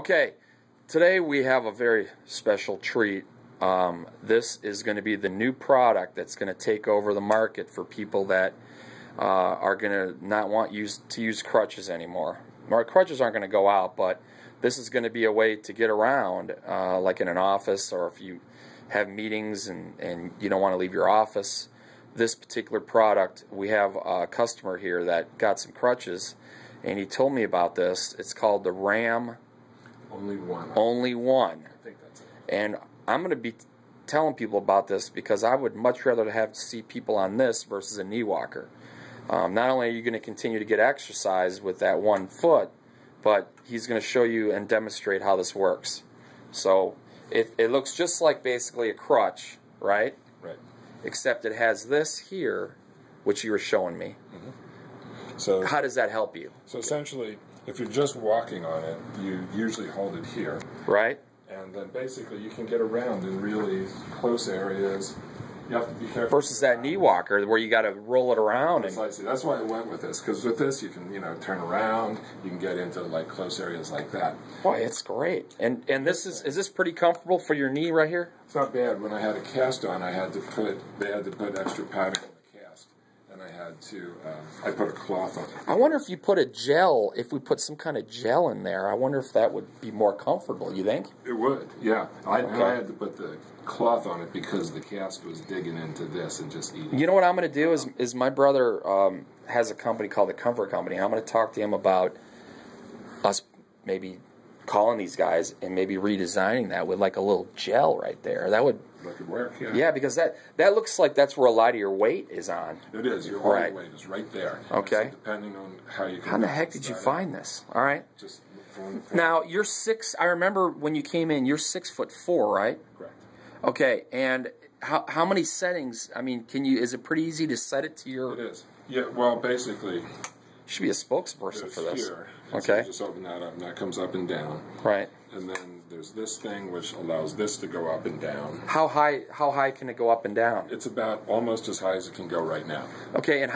Okay, today we have a very special treat. This is going to be the new product that's going to take over the market for people that are going to not want to use crutches anymore. Crutches aren't going to go out, but this is going to be a way to get around, like in an office, or if you have meetings and you don't want to leave your office. This particular product, we have a customer here that got some crutches, and he told me about this. It's called the Ram Only One. I think that's it. And I'm going to be telling people about this because I would much rather have to see people on this versus a knee walker. Not only are you going to continue to get exercise with that one foot, but he's going to show you and demonstrate how this works. So it looks just like basically a crutch, right? Right. Except it has this here, which you were showing me. Mm-hmm. So how does that help you? So essentially, if you're just walking on it, you usually hold it here. Right. And then basically you can get around in really close areas. You have to be careful. Versus that knee walker where you got to roll it around. Precisely. That's why I went with this, because with this you can, turn around. You can get into like close areas like that. Boy, it's great. And this is this pretty comfortable for your knee right here? It's not bad. When I had a cast on, they had to put extra padding on the cast, and I put a cloth on it. I wonder if you put a gel, if we put some kind of gel in there, I wonder if that would be more comfortable, you think? It would, yeah. I had to put the cloth on it because the cast was digging into this and just eating. You know what I'm going to do is my brother has a company called the Comfort Company. I'm going to talk to him about us maybe calling these guys and maybe redesigning that with like a little gel right there. That would work, yeah. Yeah, because that looks like that's where a lot of your weight is on. It is. Your whole weight is right there. Okay. So depending on how you can. How the heck did you find this? All right. Just now you're 6. I remember when you came in. You're 6'4", right? Correct. Okay, and how many settings? I mean, is it pretty easy to set it to your? It is. Yeah. Well, basically. You should be a spokesperson for this. Here. Okay. So just open that up, and that comes up and down. Right. And then there's this thing which allows this to go up and down. How high can it go up and down? It's about almost as high as it can go right now. Okay, and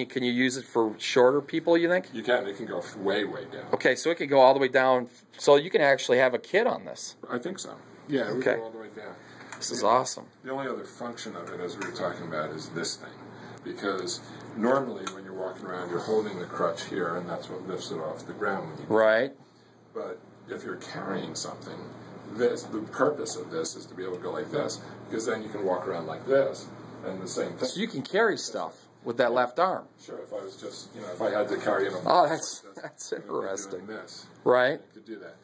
can you use it for shorter people, you think? You can. It can go way, way down. Okay, so it can go all the way down, so you can actually have a kid on this. I think so. Yeah, it would go all the way down. This is awesome. The only other function of it, as we were talking about, is this thing. Because normally when you're walking around, you're holding the crutch here, and that's what lifts it off the ground. Right. But if you're carrying something, the purpose of this is to be able to go like this, because then you can walk around like this, and the same thing. So you can carry stuff with that left arm. Sure, if I was just, if I had to carry it on my that's interesting. Doing this, right. I could do that.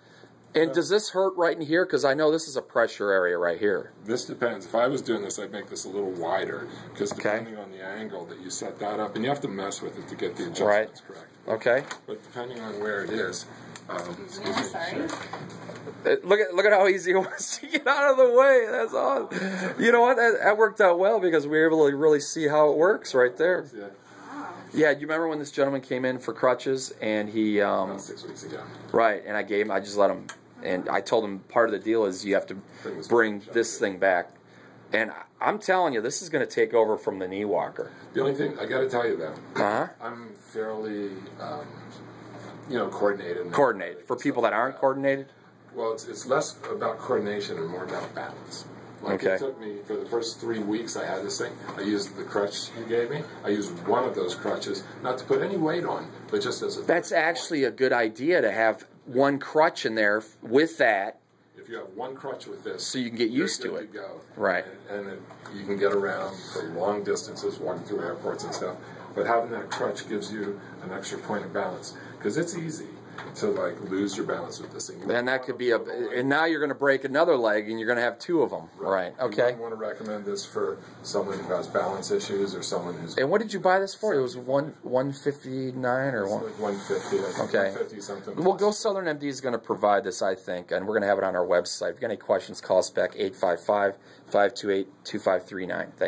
And does this hurt right in here? Because I know this is a pressure area right here. This depends. If I was doing this, I'd make this a little wider, because depending on the angle that you set that up, and you have to mess with it to get the adjustments correct. Okay. But depending on where it is, sorry. Look at how easy it was to get out of the way. That's awesome. You know what? That worked out well because we were able to really see how it works right there. Yeah. Yeah, do you remember when this gentleman came in for crutches and he about 6 weeks ago. Right, and I just let him, and I told him part of the deal is you have to bring this thing back. And I'm telling you, this is going to take over from the knee walker. The only thing I got to tell you though, I'm fairly coordinated. Coordinated for people that aren't coordinated. Well, it's less about coordination and more about balance. Like it took me, for the first 3 weeks I had this thing, I used the crutch you gave me. I used one of those crutches, not to put any weight on, but just as a... That's actually a good idea to have one crutch in there with that. If you have one crutch with this... So you can get used to it. Go. Right. And you can get around for long distances, walking through airports and stuff. But having that crutch gives you an extra point of balance. Because it's easy to lose your balance with this thing. And that could be and now you're going to break another leg and you're going to have 2 of them. Right. Okay. You want to recommend this for someone who has balance issues or someone who's... And what did you buy this for? It was $159 or what? Like $150. Okay. $150 something. Well, Go Southern MD is going to provide this, I think, and we're going to have it on our website. If you got any questions, call us back 855-528-2539. Thanks.